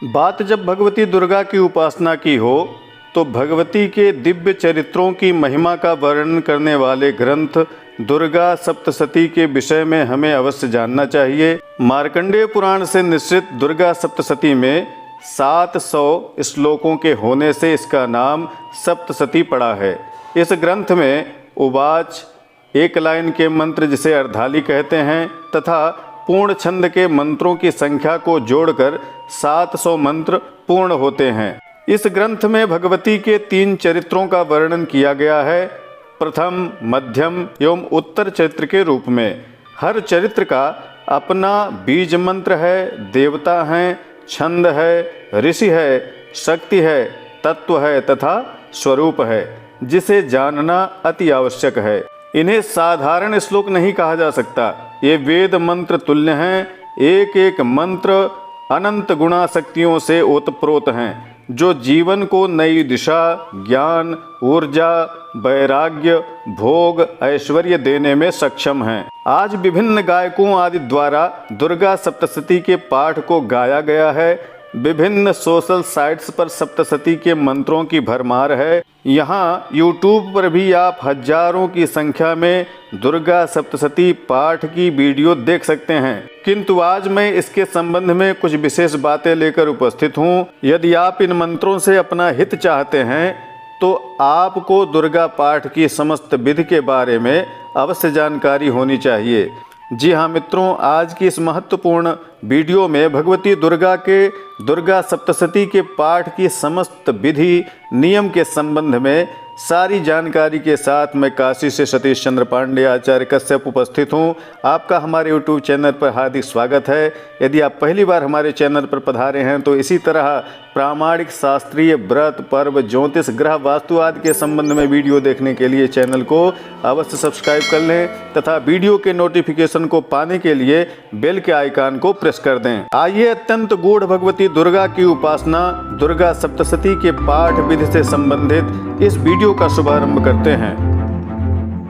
बात जब भगवती दुर्गा की उपासना की हो तो भगवती के दिव्य चरित्रों की महिमा का वर्णन करने वाले ग्रंथ दुर्गा सप्तशती के विषय में हमें अवश्य जानना चाहिए। मार्कंडेय पुराण से निश्चित दुर्गा सप्तशती में 700 श्लोकों के होने से इसका नाम सप्तशती पड़ा है। इस ग्रंथ में उवाच, एक लाइन के मंत्र जिसे अर्धाली कहते हैं, तथा पूर्ण छंद के मंत्रों की संख्या को जोड़कर 700 मंत्र पूर्ण होते हैं। इस ग्रंथ में भगवती के 3 चरित्रों का वर्णन किया गया है, प्रथम, मध्यम एवं उत्तर चरित्र के रूप में। हर चरित्र का अपना बीज मंत्र है, देवता हैं, छंद है, ऋषि है, शक्ति है, तत्व है तथा स्वरूप है, जिसे जानना अति आवश्यक है। इन्हें साधारण श्लोक नहीं कहा जा सकता। ये वेद मंत्र तुल्य हैं। एक एक मंत्र अनंत गुणा शक्तियों से ओतप्रोत हैं, जो जीवन को नई दिशा, ज्ञान, ऊर्जा, वैराग्य, भोग, ऐश्वर्य देने में सक्षम हैं। आज विभिन्न गायकों आदि द्वारा दुर्गा सप्तशती के पाठ को गाया गया है। विभिन्न सोशल साइट्स पर सप्तशती के मंत्रों की भरमार है। यहाँ यूट्यूब पर भी आप हजारों की संख्या में दुर्गा सप्तशती पाठ की वीडियो देख सकते हैं, किंतु आज मैं इसके संबंध में कुछ विशेष बातें लेकर उपस्थित हूँ। यदि आप इन मंत्रों से अपना हित चाहते हैं तो आपको दुर्गा पाठ की समस्त विधि के बारे में अवश्य जानकारी होनी चाहिए। जी हाँ मित्रों, आज की इस महत्वपूर्ण वीडियो में भगवती दुर्गा के दुर्गा सप्तशती के पाठ की समस्त विधि नियम के संबंध में सारी जानकारी के साथ मैं काशी से सतीश चंद्र पांडे आचार्य कश्यप उपस्थित हूँ। आपका हमारे YouTube चैनल पर हार्दिक स्वागत है। यदि आप पहली बार हमारे चैनल पर पधारे हैं तो इसी तरह प्रामाणिक शास्त्रीय व्रत, पर्व, ज्योतिष, ग्रह, वास्तु आदि के संबंध में वीडियो देखने के लिए चैनल को अवश्य सब्सक्राइब कर लें तथा वीडियो के नोटिफिकेशन को पाने के लिए बेल के आइकन को प्रेस कर दें। आइए अत्यंत गूढ़ भगवती दुर्गा की उपासना दुर्गा सप्तशती के पाठ विधि से संबंधित इस वीडियो का शुभारंभ करते हैं।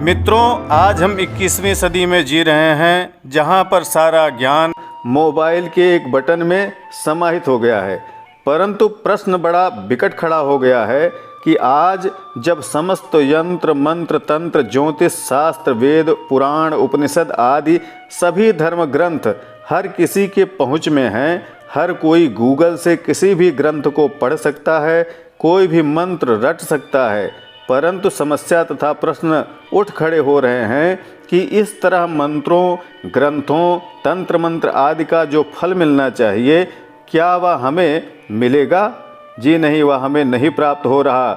मित्रों, आज हम 21वीं सदी में जी रहे हैं, जहां पर सारा ज्ञान मोबाइल के एक बटन में समाहित हो गया है। परंतु प्रश्न बड़ा विकट खड़ा हो गया है कि आज जब समस्त यंत्र, मंत्र, तंत्र, ज्योतिष, शास्त्र, वेद, पुराण, उपनिषद आदि सभी धर्म ग्रंथ हर किसी के पहुंच में हैं, हर कोई गूगल से किसी भी ग्रंथ को पढ़ सकता है, कोई भी मंत्र रट सकता है, परंतु समस्या तथा प्रश्न उठ खड़े हो रहे हैं कि इस तरह मंत्रों, ग्रंथों, तंत्र मंत्र आदि का जो फल मिलना चाहिए, क्या वह हमें मिलेगा? जी नहीं, वह हमें नहीं प्राप्त हो रहा।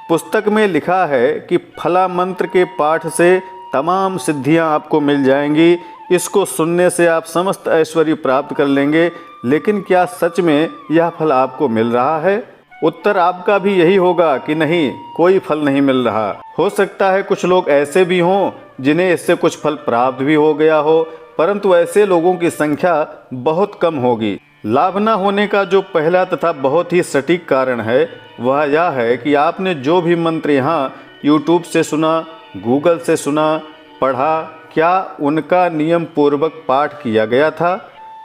पुस्तक में लिखा है कि फला मंत्र के पाठ से तमाम सिद्धियां आपको मिल जाएंगी, इसको सुनने से आप समस्त ऐश्वर्य प्राप्त कर लेंगे। लेकिन क्या सच में यह फल आपको मिल रहा है? उत्तर आपका भी यही होगा कि नहीं, कोई फल नहीं मिल रहा। हो सकता है कुछ लोग ऐसे भी हों जिन्हें इससे कुछ फल प्राप्त भी हो गया हो, परंतु ऐसे लोगों की संख्या बहुत कम होगी। लाभ न होने का जो पहला तथा बहुत ही सटीक कारण है वह यह है कि आपने जो भी मंत्र यहाँ यूट्यूब से सुना, गूगल से सुना, पढ़ा, क्या उनका नियम पूर्वक पाठ किया गया था?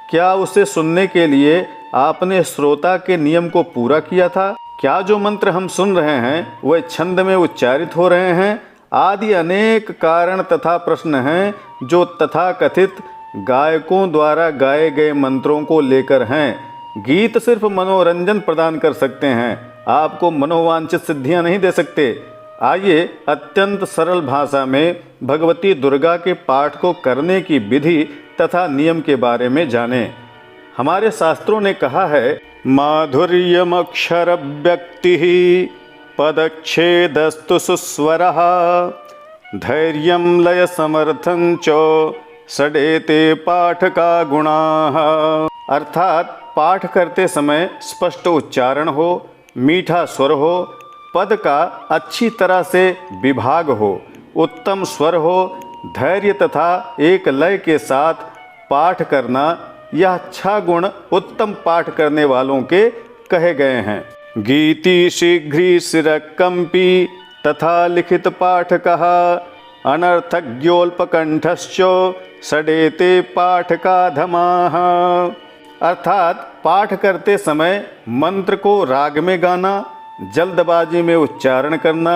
क्या उसे सुनने के लिए आपने श्रोता के नियम को पूरा किया था? क्या जो मंत्र हम सुन रहे हैं वह छंद में उच्चारित हो रहे हैं? आदि अनेक कारण तथा प्रश्न हैं जो तथाकथित गायकों द्वारा गाए गए मंत्रों को लेकर हैं। गीत सिर्फ मनोरंजन प्रदान कर सकते हैं, आपको मनोवांछित सिद्धियां नहीं दे सकते। आइए अत्यंत सरल भाषा में भगवती दुर्गा के पाठ को करने की विधि तथा नियम के बारे में जानें। हमारे शास्त्रों ने कहा है, माधुर्यमक्षर व्यक्ति पदच्छेदस्तु सुस्वरः धैर्यं लय समर्थं च षडेते पाठ का गुणाः। अर्थात पाठ करते समय स्पष्ट उच्चारण हो, मीठा स्वर हो, पद का अच्छी तरह से विभाग हो, उत्तम स्वर हो, धैर्य तथा एक लय के साथ पाठ करना, यह 6 गुण उत्तम पाठ करने वालों के कहे गए हैं। गीति शीघ्री शिरकंपी तथा लिखित पाठ कहा अनर्थज्ञोल्पकंठश्च षडेते पाठ का धमाः। अर्थात पाठ करते समय मंत्र को राग में गाना, जल्दबाजी में उच्चारण करना,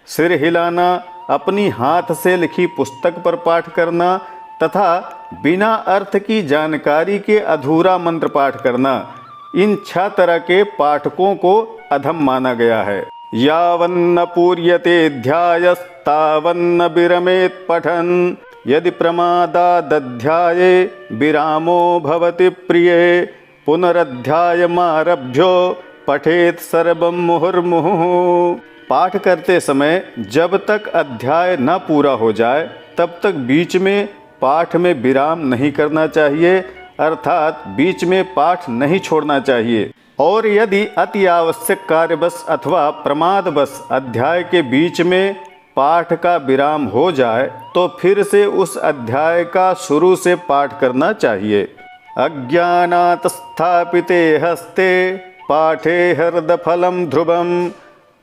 सिर हिलाना, अपनी हाथ से लिखी पुस्तक पर पाठ करना तथा बिना अर्थ की जानकारी के अधूरा मंत्र पाठ करना, इन 6 तरह के पाठकों को अधम माना गया है। यावन्न पूर्यते ध्यायस्तावन्न विरमेत् पठन् यदि प्रमादादध्याये विरामो भवति प्रिये पुनरध्यायमारभ्यो पठेत् सर्वं मुहुर्मुहुः। पाठ करते समय जब तक अध्याय न पूरा हो जाए तब तक बीच में पाठ में विराम नहीं करना चाहिए, अर्थात बीच में पाठ नहीं छोड़ना चाहिए। और यदि अति आवश्यक कार्यवश अथवा प्रमादवश अध्याय के बीच में पाठ का विराम हो जाए तो फिर से उस अध्याय का शुरू से पाठ करना चाहिए। अज्ञानात् स्थापिते हस्ते पाठे हृदफलं ध्रुवं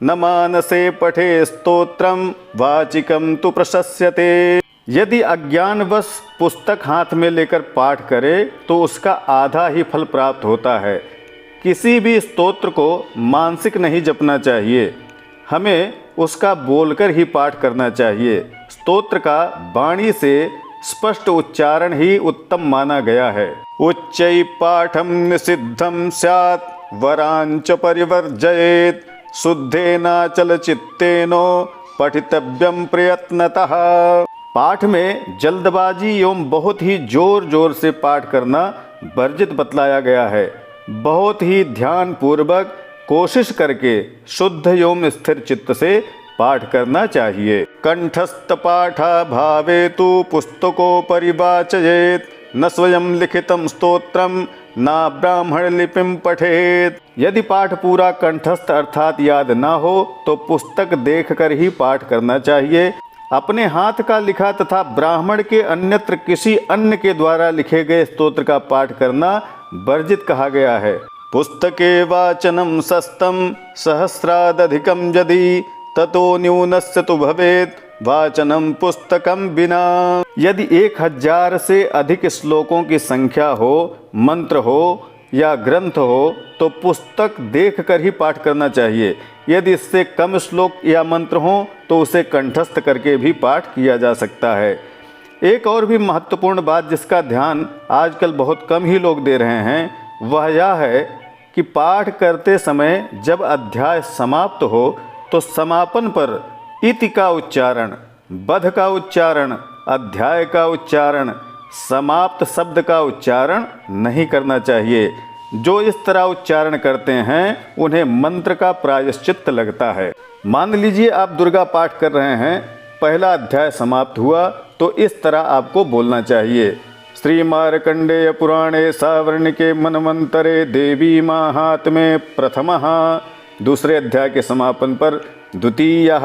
न मानसे पठे स्तोत्रम वाचिकम तु प्रशस्यते। यदि अज्ञानवश पुस्तक हाथ में लेकर पाठ करे तो उसका आधा ही फल प्राप्त होता है। किसी भी स्तोत्र को मानसिक नहीं जपना चाहिए, हमें उसका बोलकर ही पाठ करना चाहिए। स्तोत्र का वाणी से स्पष्ट उच्चारण ही उत्तम माना गया है। उच्चै पाठम निषिद्धम स्यात् वरांच परिवर्जयेत् शुद्धेनाचल चित्तेनो पठितव्यम प्रयत्नतः। पाठ में जल्दबाजी एवं बहुत ही जोर जोर से पाठ करना वर्जित बतलाया गया है। बहुत ही ध्यान पूर्वक कोशिश करके शुद्ध एवं स्थिर चित्त से पाठ करना चाहिए। कंठस्थ पाठा भावे तु पुस्तको परिवाचयेत् न स्वयं लिखितम स्तोत्रम ना ब्राह्मण लिपिम पठेत। यदि पाठ पूरा कंठस्थ अर्थात याद ना हो तो पुस्तक देखकर ही पाठ करना चाहिए। अपने हाथ का लिखा तथा ब्राह्मण के अन्यत्र किसी अन्य के द्वारा लिखे गए स्तोत्र का पाठ करना वर्जित कहा गया है। पुस्तके वाचनम सस्तम सहस्रादधिकम यदि ततो न्यूनस्य तु भवेत् वाचनम पुस्तकम बिना। यदि 1000 से अधिक श्लोकों की संख्या हो, मंत्र हो या ग्रंथ हो तो पुस्तक देखकर ही पाठ करना चाहिए। यदि इससे कम श्लोक या मंत्र हो तो उसे कंठस्थ करके भी पाठ किया जा सकता है। एक और भी महत्वपूर्ण बात जिसका ध्यान आजकल बहुत कम ही लोग दे रहे हैं वह यह है कि पाठ करते समय जब अध्याय समाप्त हो तो समापन पर इति का उच्चारण, बध का उच्चारण, अध्याय का उच्चारण, समाप्त शब्द का उच्चारण नहीं करना चाहिए। जो इस तरह उच्चारण करते हैं उन्हें मंत्र का प्रायश्चित्त लगता है। मान लीजिए आप दुर्गा पाठ कर रहे हैं, पहला अध्याय समाप्त हुआ तो इस तरह आपको बोलना चाहिए। श्री मार्कंडेय पुराणे सावर्णिके मनवंतरे देवी माहात्म्ये प्रथमः। दूसरे अध्याय के समापन पर द्वितीयः,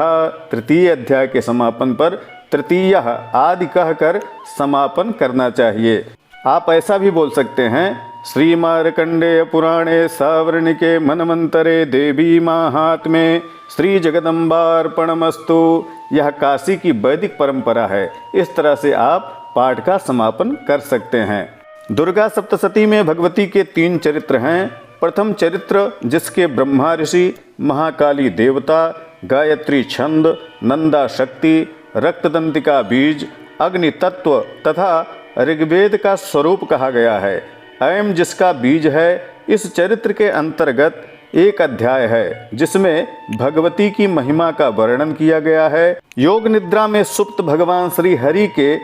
तृतीय अध्याय के समापन पर तृतीयः आदि कहकर समापन करना चाहिए। आप ऐसा भी बोल सकते हैं, श्री मार्कंडेय पुराणे सावर्णिके मनवंतरे देवी माहात्म्ये श्री जगदम्बार्पणमस्तु। यह काशी की वैदिक परंपरा है। इस तरह से आप पाठ का समापन कर सकते हैं। दुर्गा सप्तशती में भगवती के 3 चरित्र हैं। प्रथम चरित्र जिसके ब्रह्मा ऋषि, महाकाली देवता, गायत्री छंद, नंदा शक्ति, रक्तदंतिका बीज, अग्नि तत्व तथा ऋग्वेद का स्वरूप कहा गया है। ऐम जिसका बीज है। इस चरित्र के अंतर्गत एक अध्याय है जिसमें भगवती की महिमा का वर्णन किया गया है। योग निद्रा में सुप्त भगवान श्री हरि के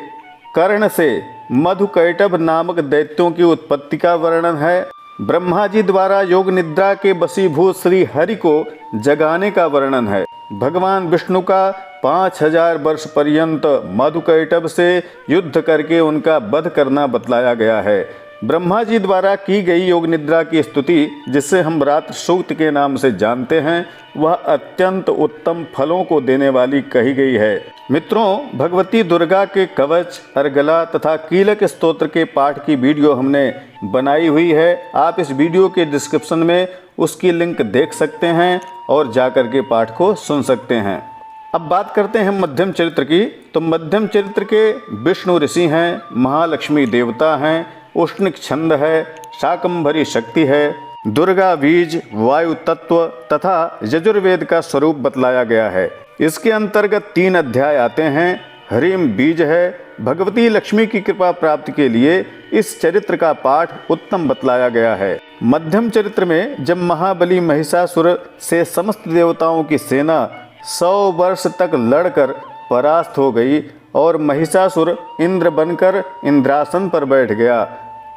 कर्ण से मधुकैटभ नामक दैत्यों की उत्पत्ति का वर्णन है। ब्रह्मा जी द्वारा योग निद्रा के वशीभूत श्री हरि को जगाने का वर्णन है। भगवान विष्णु का 5000 वर्ष पर्यंत मधुकैटभ से युद्ध करके उनका वध करना बतलाया गया है। ब्रह्मा जी द्वारा की गई योग निद्रा की स्तुति जिसे हम रात्र सूक्त के नाम से जानते हैं वह अत्यंत उत्तम फलों को देने वाली कही गई है। मित्रों, भगवती दुर्गा के कवच, अर्गला तथा कीलक स्तोत्र के पाठ की वीडियो हमने बनाई हुई है। आप इस वीडियो के डिस्क्रिप्शन में उसकी लिंक देख सकते हैं और जाकर के पाठ को सुन सकते हैं। अब बात करते हैं मध्यम चरित्र की। तो मध्यम चरित्र के विष्णु ऋषि हैं, महालक्ष्मी देवता हैं, उष्णिक छंद है, शाकंभरी शक्ति है। दुर्गा बीज, वायु तत्व तथा यजुर्वेद का स्वरूप बतलाया गया है। इसके अंतर्गत 3 अध्याय आते हैं। ह्रीम बीज है। भगवती लक्ष्मी की कृपा प्राप्ति के लिए इस चरित्र का पाठ उत्तम बतलाया गया है। मध्यम चरित्र में जब महाबली महिषासुर से समस्त देवताओं की सेना 100 वर्ष तक लड़कर परास्त हो गई और महिषासुर इंद्र बनकर इंद्रासन पर बैठ गया,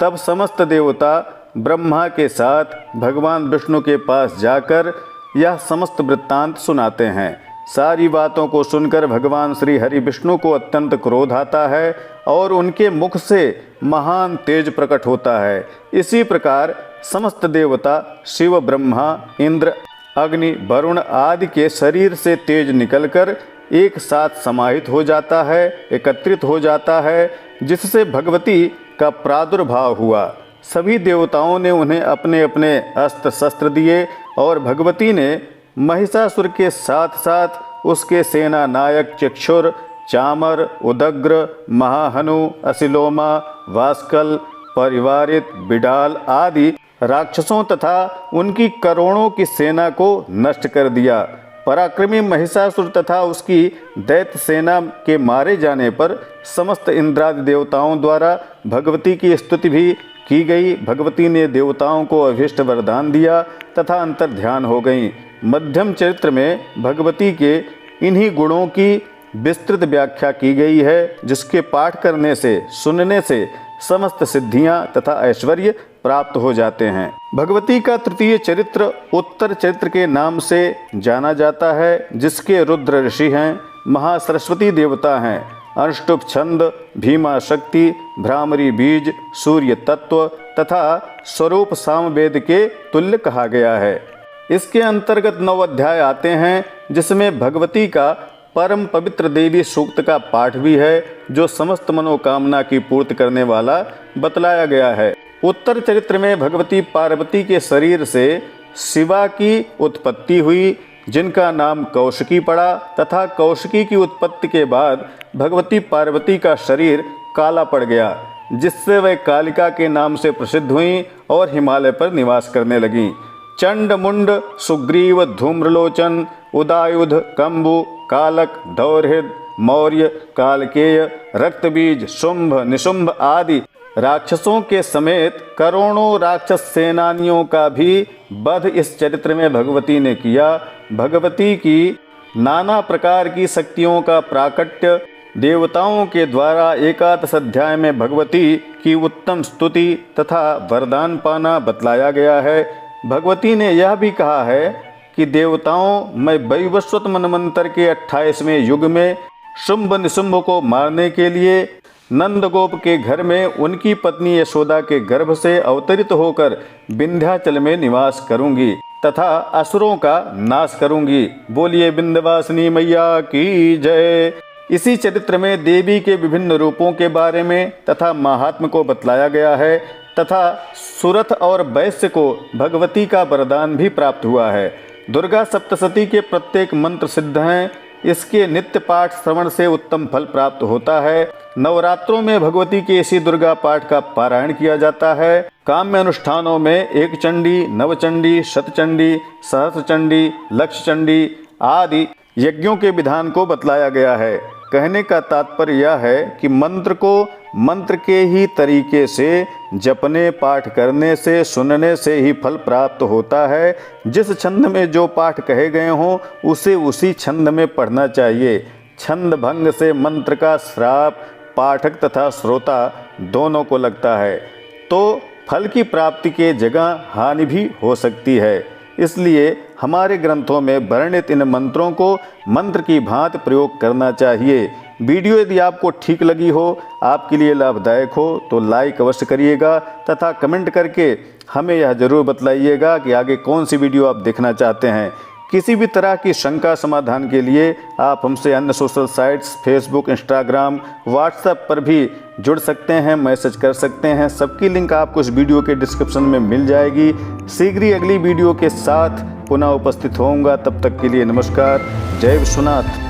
तब समस्त देवता ब्रह्मा के साथ भगवान विष्णु के पास जाकर यह समस्त वृत्तांत सुनाते हैं। सारी बातों को सुनकर भगवान श्री हरि विष्णु को अत्यंत क्रोध आता है और उनके मुख से महान तेज प्रकट होता है। इसी प्रकार समस्त देवता शिव, ब्रह्मा, इंद्र, अग्नि, वरुण आदि के शरीर से तेज निकलकर एक साथ समाहित हो जाता है, एकत्रित हो जाता है, जिससे भगवती का प्रादुर्भाव हुआ। सभी देवताओं ने उन्हें अपने अपने अस्त्र शस्त्र दिए और भगवती ने महिषासुर के साथ साथ उसके सेना नायक चक्षुर, चामर, उदग्र, महाहनु, असिलोमा, वास्कल, परिवारित, बिडाल आदि राक्षसों तथा उनकी करोड़ों की सेना को नष्ट कर दिया। पराक्रमी महिषासुर तथा उसकी दैत्य सेना के मारे जाने पर समस्त इंद्रादि देवताओं द्वारा भगवती की स्तुति भी की गई। भगवती ने देवताओं को अभीष्ट वरदान दिया तथा अंतर ध्यान हो गई। मध्यम चरित्र में भगवती के इन्हीं गुणों की विस्तृत व्याख्या की गई है, जिसके पाठ करने से, सुनने से समस्त सिद्धियां तथा ऐश्वर्य प्राप्त हो जाते हैं। भगवती का तृतीय चरित्र उत्तर चरित्र के नाम से जाना जाता है, जिसके रुद्र ऋषि हैं, महासरस्वती देवता हैं, अनुष्टुप छंद, भीमा शक्ति, भ्रामरी बीज, सूर्य तत्व तथा स्वरूप सामवेद के तुल्य कहा गया है। इसके अंतर्गत 9 अध्याय आते हैं, जिसमें भगवती का परम पवित्र देवी सूक्त का पाठ भी है, जो समस्त मनोकामना की पूर्ति करने वाला बतलाया गया है। उत्तर चरित्र में भगवती पार्वती के शरीर से शिवा की उत्पत्ति हुई, जिनका नाम कौशिकी पड़ा, तथा कौशिकी की उत्पत्ति के बाद भगवती पार्वती का शरीर काला पड़ गया, जिससे वह कालिका के नाम से प्रसिद्ध हुई और हिमालय पर निवास करने लगीं। चंड, मुंड, सुग्रीव, धूम्रलोचन, उदायुध, कंबु, कालक, दौर्हृद, मौर्य, कालकेय, रक्तबीज, शुंभ, निशुंभ आदि राक्षसों के समेत करोड़ों राक्षस सेनानियों का भी वध इस चरित्र में भगवती ने किया। भगवती की नाना प्रकार की शक्तियों का प्राकट्य देवताओं के द्वारा एकादश अध्याय में भगवती की उत्तम स्तुति तथा वरदान पाना बतलाया गया है। भगवती ने यह भी कहा है कि देवताओं, मैं वैवस्वत मनवंतर के 28वें युग में शुंभ निशुंभ को मारने के लिए नंदगोप के घर में उनकी पत्नी यशोदा के गर्भ से अवतरित होकर विंध्याचल में निवास करूंगी तथा असुरों का नाश करूंगी। बोलिए विंध्यवासिनी मैया की जय। इसी चरित्र में देवी के विभिन्न रूपों के बारे में तथा महात्म्य को बतलाया गया है तथा सुरथ और वैश्य को भगवती का वरदान भी प्राप्त हुआ है। दुर्गा सप्तशती के प्रत्येक मंत्र सिद्ध हैं। इसके नित्य पाठ श्रवण से उत्तम फल प्राप्त होता है। नवरात्रों में भगवती के इसी दुर्गा पाठ का पारायण किया जाता है। काम्य अनुष्ठानों में एक चंडी, नवचंडी, शतचंडी, सहस्रचंडी, लक्ष्य चंडी आदि यज्ञों के विधान को बतलाया गया है। कहने का तात्पर्य यह है कि मंत्र को मंत्र के ही तरीके से जपने, पाठ करने से, सुनने से ही फल प्राप्त होता है। जिस छंद में जो पाठ कहे गए हों उसे उसी छंद में पढ़ना चाहिए। छंद भंग से मंत्र का श्राप पाठक तथा श्रोता दोनों को लगता है, तो फल की प्राप्ति के जगह हानि भी हो सकती है। इसलिए हमारे ग्रंथों में वर्णित इन मंत्रों को मंत्र की भांति प्रयोग करना चाहिए। वीडियो यदि आपको ठीक लगी हो, आपके लिए लाभदायक हो, तो लाइक अवश्य करिएगा तथा कमेंट करके हमें यह जरूर बतलाइएगा कि आगे कौन सी वीडियो आप देखना चाहते हैं। किसी भी तरह की शंका समाधान के लिए आप हमसे अन्य social sites Facebook, Instagram, WhatsApp पर भी जुड़ सकते हैं, मैसेज कर सकते हैं। सबकी लिंक आपको इस वीडियो के डिस्क्रिप्शन में मिल जाएगी। शीघ्र ही अगली वीडियो के साथ पुनः उपस्थित होऊंगा। तब तक के लिए नमस्कार। जय विश्वनाथ।